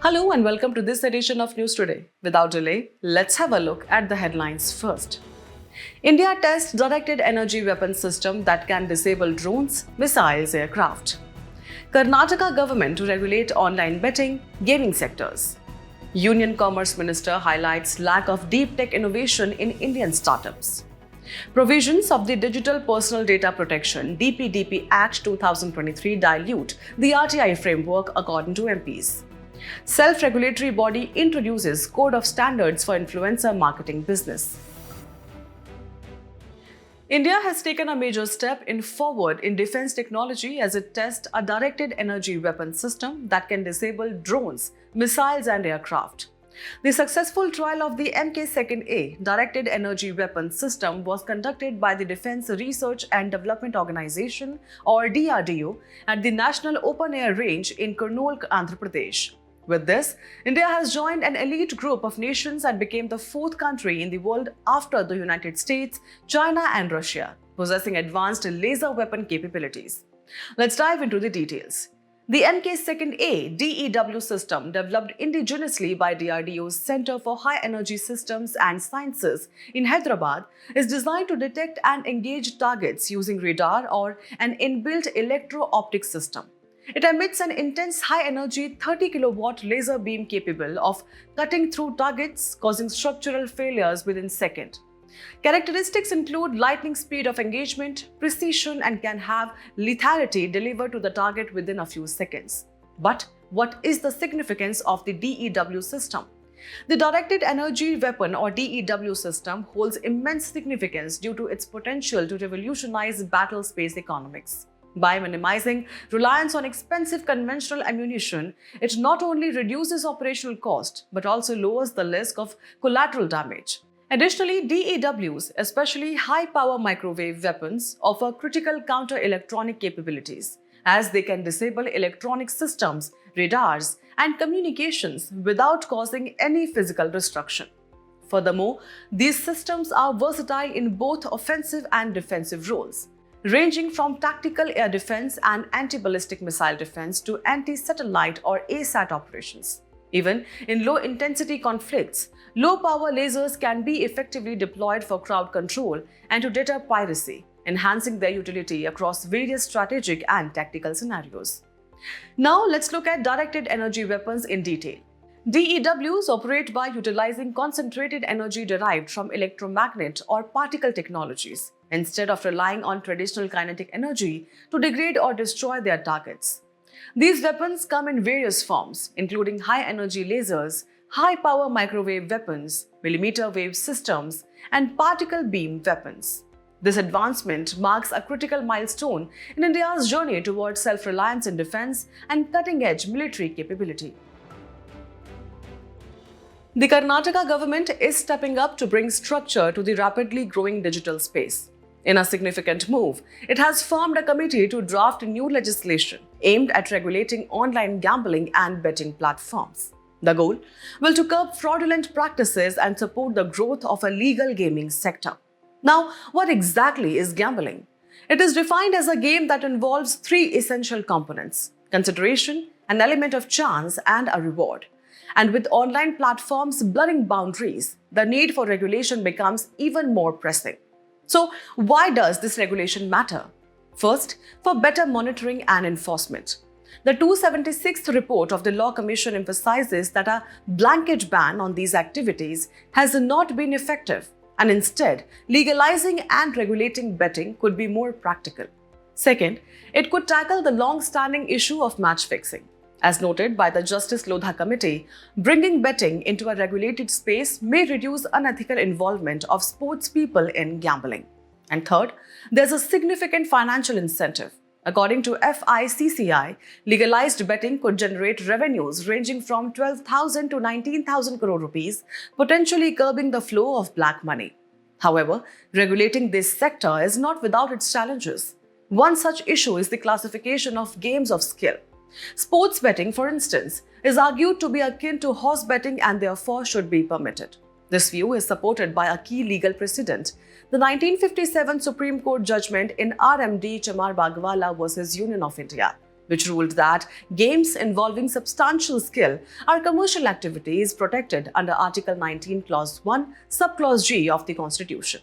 Hello and welcome to this edition of News Today. Without delay, let's have a look at the headlines first. India tests directed energy weapon system that can disable drones, missiles, aircraft. Karnataka government to regulate online betting, gaming sectors. Union Commerce Minister highlights lack of deep tech innovation in Indian startups. Provisions of the Digital Personal Data Protection DPDP Act 2023 dilute the RTI framework according to MPs. Self-regulatory body introduces code of standards for influencer marketing business. India has taken a major step forward in defense technology as it tests a directed energy weapon system that can disable drones, missiles and aircraft. The successful trial of the Mk2A directed energy weapon system was conducted by the Defense Research and Development Organization or DRDO at the National Open Air Range in Kurnool, Andhra Pradesh. With this, India has joined an elite group of nations and became the fourth country in the world after the United States, China and Russia, possessing advanced laser weapon capabilities. Let's dive into the details. The Mk2A DEW system, developed indigenously by DRDO's Center for High Energy Systems and Sciences in Hyderabad, is designed to detect and engage targets using radar or an inbuilt electro-optic system. It emits an intense high-energy 30 kW laser beam capable of cutting through targets, causing structural failures within seconds. Characteristics include lightning speed of engagement, precision, and can have lethality delivered to the target within a few seconds. But what is the significance of the DEW system? The Directed Energy Weapon or DEW system holds immense significance due to its potential to revolutionize battle space economics. By minimizing reliance on expensive conventional ammunition, it not only reduces operational cost but also lowers the risk of collateral damage. Additionally, DEWs, especially high-power microwave weapons, offer critical counter-electronic capabilities, as they can disable electronic systems, radars, and communications without causing any physical destruction. Furthermore, these systems are versatile in both offensive and defensive roles, ranging from tactical air defense and anti-ballistic missile defense to anti-satellite or ASAT operations. Even in low-intensity conflicts, low-power lasers can be effectively deployed for crowd control and to deter piracy, enhancing their utility across various strategic and tactical scenarios. Now let's look at directed energy weapons in detail. DEWs operate by utilizing concentrated energy derived from electromagnet or particle technologies, instead of relying on traditional kinetic energy to degrade or destroy their targets. These weapons come in various forms, including high-energy lasers, high-power microwave weapons, millimeter wave systems, and particle beam weapons. This advancement marks a critical milestone in India's journey towards self-reliance in defense and cutting-edge military capability. The Karnataka government is stepping up to bring structure to the rapidly growing digital space. In a significant move, it has formed a committee to draft new legislation aimed at regulating online gambling and betting platforms. The goal will to curb fraudulent practices and support the growth of a legal gaming sector. Now, what exactly is gambling? It is defined as a game that involves three essential components: consideration, an element of chance, and a reward. And with online platforms blurring boundaries, the need for regulation becomes even more pressing. So, why does this regulation matter? First, for better monitoring and enforcement. The 276th report of the Law Commission emphasizes that a blanket ban on these activities has not been effective, and instead, legalizing and regulating betting could be more practical. Second, it could tackle the long-standing issue of match fixing. As noted by the Justice Lodha Committee, bringing betting into a regulated space may reduce unethical involvement of sports people in gambling. And third, there's a significant financial incentive. According to FICCI, legalized betting could generate revenues ranging from 12,000 to 19,000 crore rupees, potentially curbing the flow of black money. However, regulating this sector is not without its challenges. One such issue is the classification of games of skill. Sports betting, for instance, is argued to be akin to horse betting and therefore should be permitted. This view is supported by a key legal precedent, the 1957 Supreme Court judgment in RMD Chamar Bagwala versus Union of India, which ruled that games involving substantial skill are commercial activities protected under Article 19, Clause 1, Subclause G of the Constitution.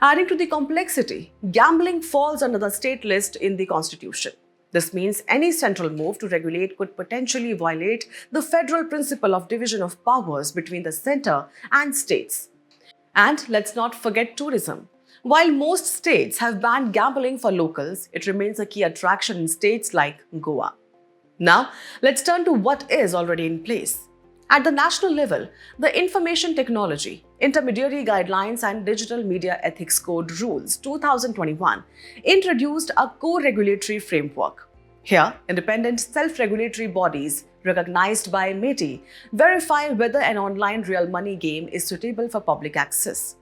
Adding to the complexity, gambling falls under the state list in the Constitution. This means any central move to regulate could potentially violate the federal principle of division of powers between the center and states. And let's not forget tourism. While most states have banned gambling for locals, it remains a key attraction in states like Goa. Now, let's turn to what is already in place. At the national level, the Information Technology, Intermediary Guidelines and Digital Media Ethics Code Rules 2021 introduced a co-regulatory framework. Here, independent self-regulatory bodies recognized by MeitY verify whether an online real money game is suitable for public access.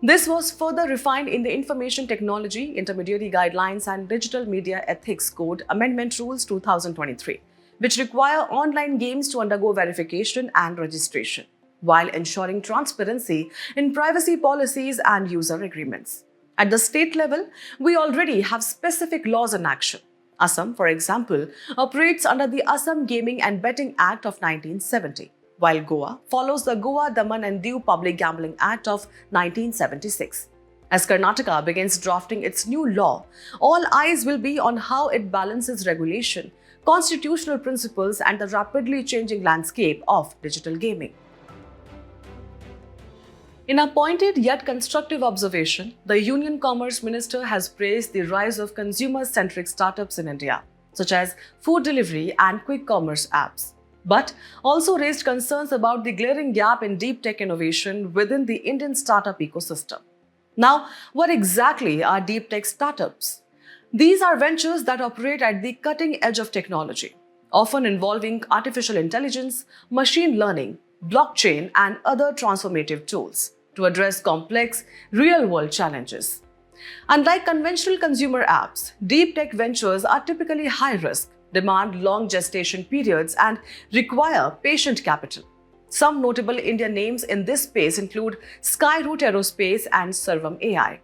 This was further refined in the Information Technology, Intermediary Guidelines and Digital Media Ethics Code Amendment Rules 2023. Which require online games to undergo verification and registration, while ensuring transparency in privacy policies and user agreements. At the state level, we already have specific laws in action. Assam, for example, operates under the Assam Gaming and Betting Act of 1970, while Goa follows the Goa, Daman and Diu Public Gambling Act of 1976. As Karnataka begins drafting its new law, all eyes will be on how it balances regulation, constitutional principles and the rapidly changing landscape of digital gaming. In a pointed yet constructive observation, the Union Commerce Minister has praised the rise of consumer-centric startups in India, such as food delivery and quick commerce apps, but also raised concerns about the glaring gap in deep tech innovation within the Indian startup ecosystem. Now, what exactly are deep tech startups? These are ventures that operate at the cutting edge of technology, often involving artificial intelligence, machine learning, blockchain, and other transformative tools to address complex, real-world challenges. Unlike conventional consumer apps, deep tech ventures are typically high risk, demand long gestation periods, and require patient capital. Some notable Indian names in this space include Skyroot Aerospace and Servam AI.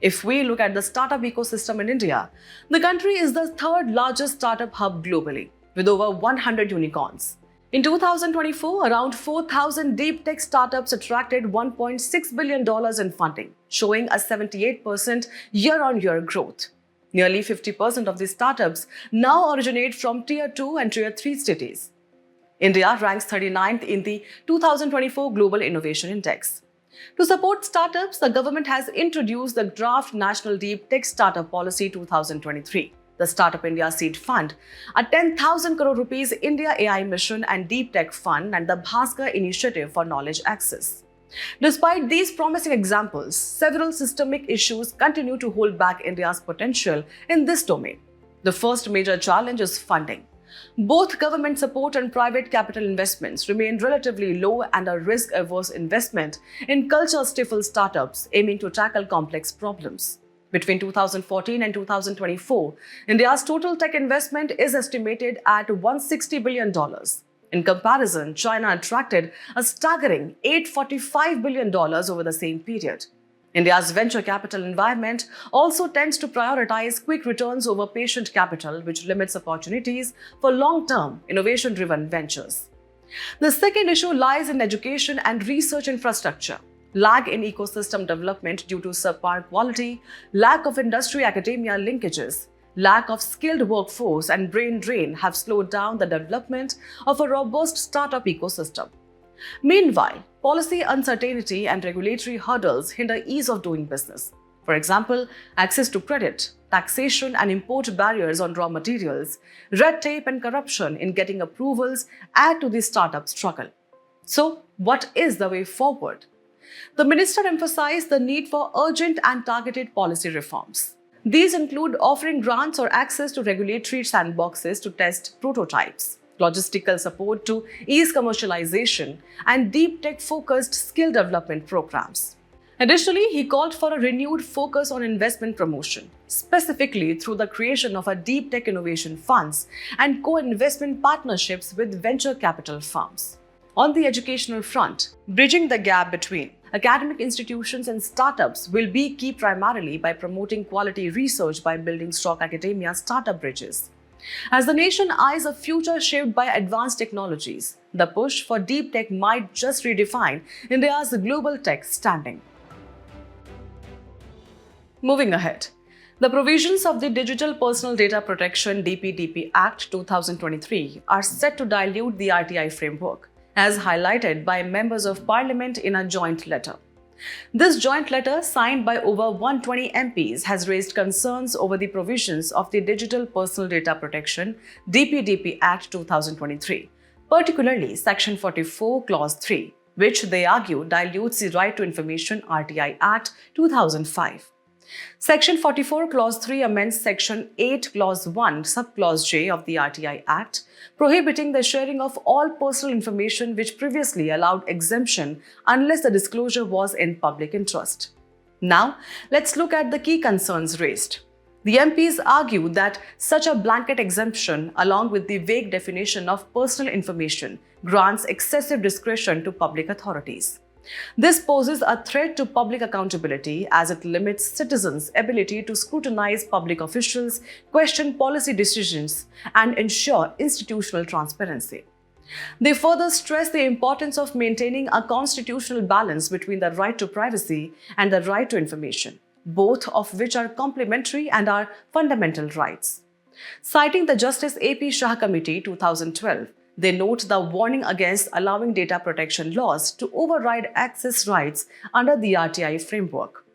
If we look at the startup ecosystem in India, the country is the third largest startup hub globally, with over 100 unicorns. In 2024, around 4,000 deep tech startups attracted $1.6 billion in funding, showing a 78% year-on-year growth. Nearly 50% of these startups now originate from Tier 2 and Tier 3 cities. India ranks 39th in the 2024 Global Innovation Index. To support startups, the government has introduced the Draft National Deep Tech Startup Policy 2023, the Startup India Seed Fund, a 10,000 crore rupees India AI Mission and Deep Tech Fund, and the Bhaskar Initiative for Knowledge Access. Despite these promising examples, several systemic issues continue to hold back India's potential in this domain. The first major challenge is funding. Both government support and private capital investments remain relatively low, and a risk-averse investment in culture stifles startups aiming to tackle complex problems. Between 2014 and 2024, India's total tech investment is estimated at $160 billion. In comparison, China attracted a staggering $845 billion over the same period. India's venture capital environment also tends to prioritize quick returns over patient capital, which limits opportunities for long-term, innovation-driven ventures. The second issue lies in education and research infrastructure. Lag in ecosystem development due to subpar quality, lack of industry-academia linkages, lack of skilled workforce, and brain drain have slowed down the development of a robust startup ecosystem. Meanwhile, policy uncertainty and regulatory hurdles hinder ease of doing business. For example, access to credit, taxation and import barriers on raw materials, red tape and corruption in getting approvals add to the startup struggle. So, what is the way forward? The minister emphasized the need for urgent and targeted policy reforms. These include offering grants or access to regulatory sandboxes to test prototypes, logistical support to ease commercialization, and deep tech-focused skill development programs. Additionally, he called for a renewed focus on investment promotion, specifically through the creation of a deep tech innovation funds and co-investment partnerships with venture capital firms. On the educational front, bridging the gap between academic institutions and startups will be key primarily by promoting quality research by building strong academia startup bridges. As the nation eyes a future shaped by advanced technologies, the push for deep tech might just redefine India's global tech standing. Moving ahead, the provisions of the Digital Personal Data Protection DPDP Act 2023 are set to dilute the RTI framework, as highlighted by members of Parliament in a joint letter. This joint letter, signed by over 120 MPs, has raised concerns over the provisions of the Digital Personal Data Protection DPDP Act 2023, particularly Section 44, Clause 3, which they argue dilutes the Right to Information RTI Act 2005. Section 44, Clause 3 amends Section 8, Clause 1, Subclause J of the RTI Act, prohibiting the sharing of all personal information which previously allowed exemption unless the disclosure was in public interest. Now, let's look at the key concerns raised. The MPs argue that such a blanket exemption, along with the vague definition of personal information, grants excessive discretion to public authorities. This poses a threat to public accountability as it limits citizens' ability to scrutinize public officials, question policy decisions, and ensure institutional transparency. They further stress the importance of maintaining a constitutional balance between the right to privacy and the right to information, both of which are complementary and are fundamental rights. Citing the Justice A.P. Shah Committee 2012, they note the warning against allowing data protection laws to override access rights under the RTI framework.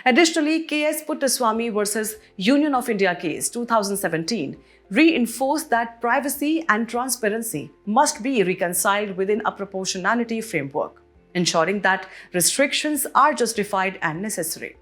Additionally, K.S. Puttaswamy versus Union of India case 2017 reinforced that privacy and transparency must be reconciled within a proportionality framework, ensuring that restrictions are justified and necessary.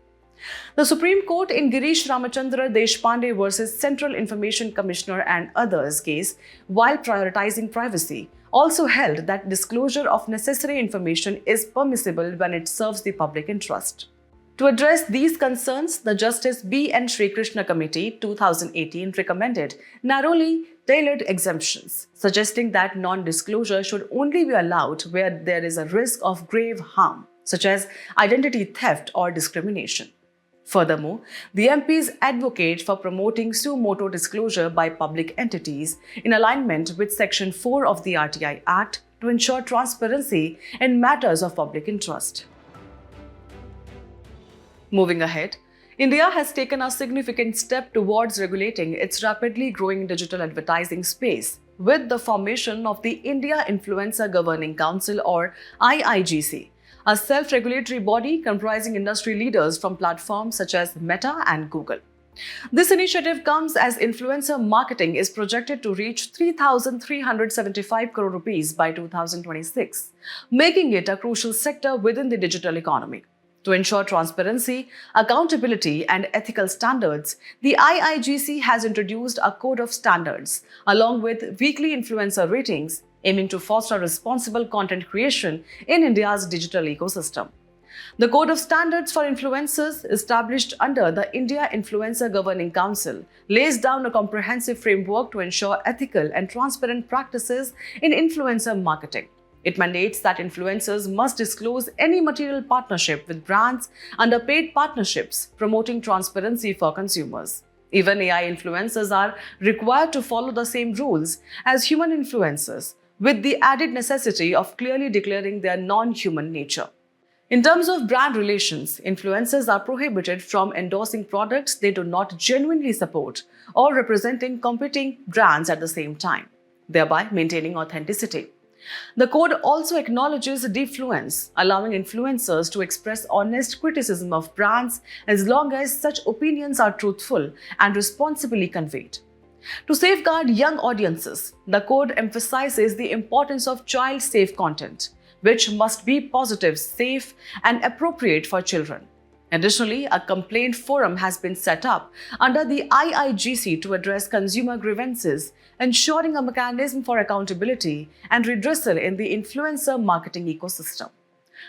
The Supreme Court in Girish Ramachandra Deshpande versus Central Information Commissioner and others case, while prioritizing privacy, also held that disclosure of necessary information is permissible when it serves the public interest. To address these concerns, the Justice B. N. Sri Krishna Committee 2018 recommended narrowly tailored exemptions, suggesting that non-disclosure should only be allowed where there is a risk of grave harm, such as identity theft or discrimination. Furthermore, the MPs advocate for promoting suo motu disclosure by public entities in alignment with Section 4 of the RTI Act to ensure transparency in matters of public interest. Moving ahead, India has taken a significant step towards regulating its rapidly growing digital advertising space with the formation of the India Influencer Governing Council or IIGC, a self-regulatory body comprising industry leaders from platforms such as Meta and Google. This initiative comes as influencer marketing is projected to reach 3,375 crore rupees by 2026, making it a crucial sector within the digital economy. To ensure transparency, accountability, and ethical standards, the IIGC has introduced a code of standards along with weekly influencer ratings, aiming to foster responsible content creation in India's digital ecosystem. The Code of Standards for Influencers, established under the India Influencer Governing Council, lays down a comprehensive framework to ensure ethical and transparent practices in influencer marketing. It mandates that influencers must disclose any material partnership with brands under paid partnerships, promoting transparency for consumers. Even AI influencers are required to follow the same rules as human influencers, with the added necessity of clearly declaring their non-human nature. In terms of brand relations, influencers are prohibited from endorsing products they do not genuinely support or representing competing brands at the same time, thereby maintaining authenticity. The code also acknowledges defluence, allowing influencers to express honest criticism of brands as long as such opinions are truthful and responsibly conveyed. To safeguard young audiences, the code emphasizes the importance of child-safe content, which must be positive, safe, and appropriate for children. Additionally, a complaint forum has been set up under the IIGC to address consumer grievances, ensuring a mechanism for accountability and redressal in the influencer marketing ecosystem.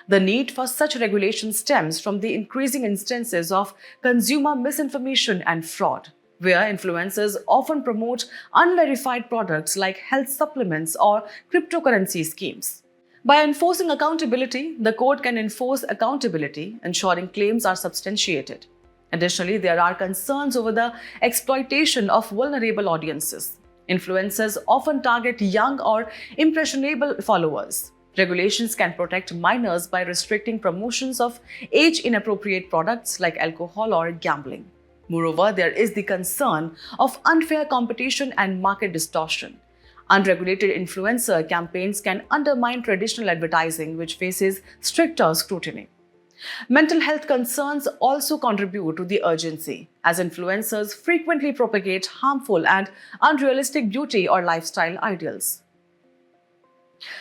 The need for such regulation stems from the increasing instances of consumer misinformation and fraud, where influencers often promote unverified products like health supplements or cryptocurrency schemes. By enforcing accountability, the code can enforce accountability, ensuring claims are substantiated. Additionally, there are concerns over the exploitation of vulnerable audiences. Influencers often target young or impressionable followers. Regulations can protect minors by restricting promotions of age-inappropriate products like alcohol or gambling. Moreover, there is the concern of unfair competition and market distortion. Unregulated influencer campaigns can undermine traditional advertising, which faces stricter scrutiny. Mental health concerns also contribute to the urgency, as influencers frequently propagate harmful and unrealistic beauty or lifestyle ideals.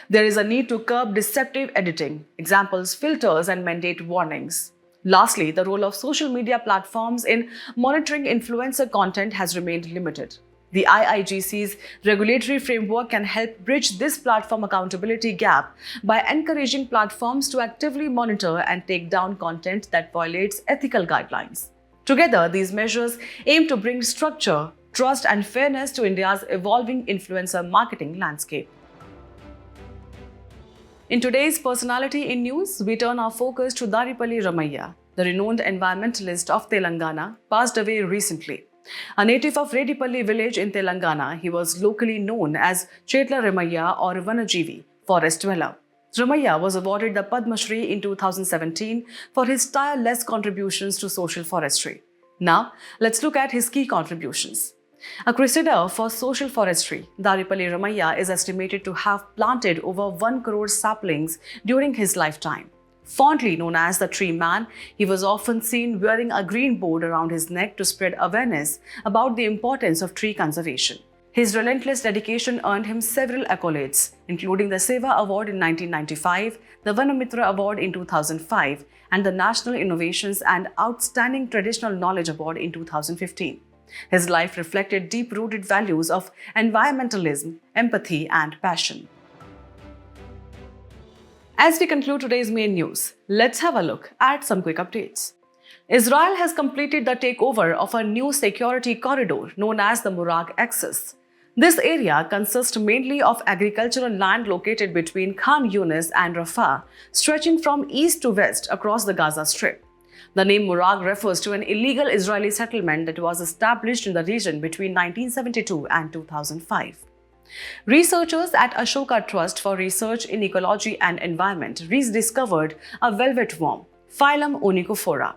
There is a need to curb deceptive editing, examples, filters, and mandate warnings. Lastly, the role of social media platforms in monitoring influencer content has remained limited. The IIGC's regulatory framework can help bridge this platform accountability gap by encouraging platforms to actively monitor and take down content that violates ethical guidelines. Together, these measures aim to bring structure, trust, and fairness to India's evolving influencer marketing landscape. In today's Personality in News, we turn our focus to Daripalli Ramaiah, the renowned environmentalist of Telangana, passed away recently. A native of Redipalli village in Telangana, he was locally known as Chetla Ramaiah or Vanajeevi, forest dweller. Ramaiah was awarded the Padma Shri in 2017 for his tireless contributions to social forestry. Now, let's look at his key contributions. A crusader for social forestry, Daripalli Ramaiah is estimated to have planted over 1 crore saplings during his lifetime. Fondly known as the Tree Man, he was often seen wearing a green board around his neck to spread awareness about the importance of tree conservation. His relentless dedication earned him several accolades, including the Seva Award in 1995, the Vanamitra Award in 2005, and the National Innovations and Outstanding Traditional Knowledge Award in 2015. His life reflected deep-rooted values of environmentalism, empathy, and passion. As we conclude today's main news, let's have a look at some quick updates. Israel has completed the takeover of a new security corridor known as the Murag Axis. This area consists mainly of agricultural land located between Khan Yunis and Rafah, stretching from east to west across the Gaza Strip. The name Murag refers to an illegal Israeli settlement that was established in the region between 1972 and 2005. Researchers at Ashoka Trust for Research in Ecology and Environment rediscovered a velvet worm, phylum Onychophora.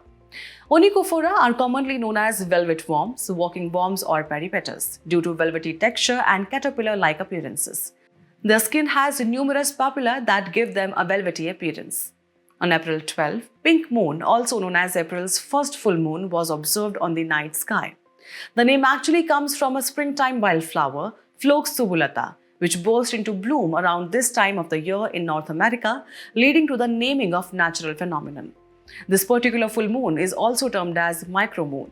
Onychophora are commonly known as velvet worms, walking worms, or peripatus due to velvety texture and caterpillar-like appearances. Their skin has numerous papilla that give them a velvety appearance. On April 12, pink moon, also known as April's first full moon, was observed on the night sky. The name actually comes from a springtime wildflower, Phlox subulata, which burst into bloom around this time of the year in North America, leading to the naming of natural phenomenon. This particular full moon is also termed as micromoon.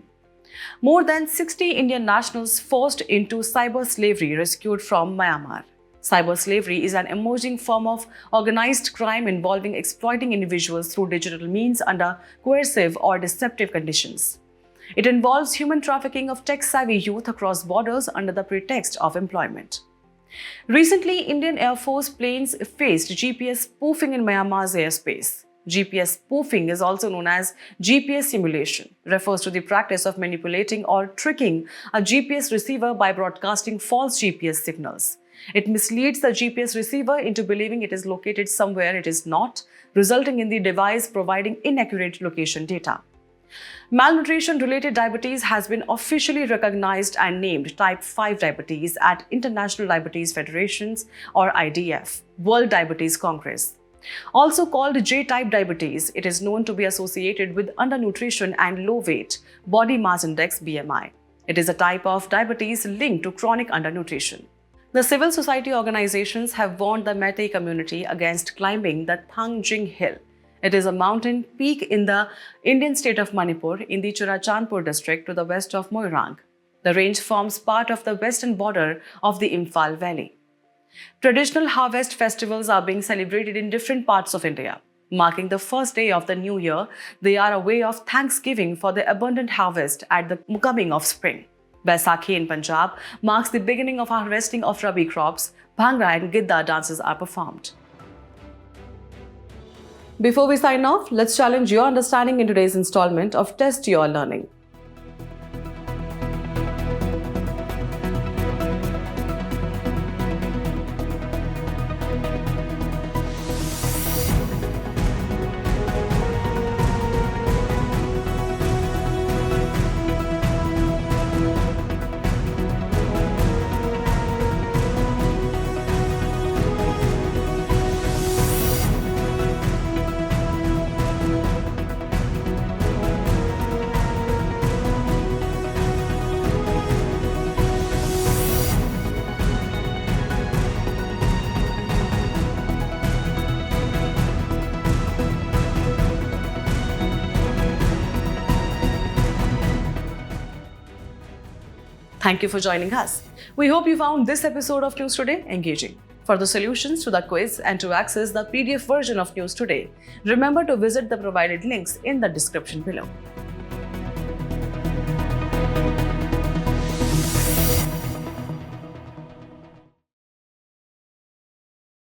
More than 60 Indian nationals forced into cyber slavery rescued from Myanmar. Cyber slavery is an emerging form of organized crime involving exploiting individuals through digital means under coercive or deceptive conditions. It involves human trafficking of tech-savvy youth across borders under the pretext of employment. Recently, Indian Air Force planes faced GPS spoofing in Myanmar's airspace. GPS spoofing is also known as GPS simulation, refers to the practice of manipulating or tricking a GPS receiver by broadcasting false GPS signals. It misleads the GPS receiver into believing it is located somewhere it is not, resulting in the device providing inaccurate location data. Malnutrition-related diabetes has been officially recognized and named Type 5 diabetes at International Diabetes Federation's or IDF, World Diabetes Congress. Also called J-type diabetes, it is known to be associated with undernutrition and low weight, body mass index BMI. It is a type of diabetes linked to chronic undernutrition. The civil society organizations have warned the Meitei community against climbing the Thangjing Hill. It is a mountain peak in the Indian state of Manipur in the Churachandpur district to the west of Moirang. The range forms part of the western border of the Imphal Valley. Traditional harvest festivals are being celebrated in different parts of India. Marking the first day of the new year, they are a way of thanksgiving for the abundant harvest at the coming of spring. Baisakhi in Punjab marks the beginning of harvesting of rabi crops. Bhangra and Gidda dances are performed. Before we sign off, let's challenge your understanding in today's installment of Test Your Learning. Thank you for joining us. We hope you found this episode of News Today engaging. For the solutions to the quiz and to access the PDF version of News Today, remember to visit the provided links in the description below.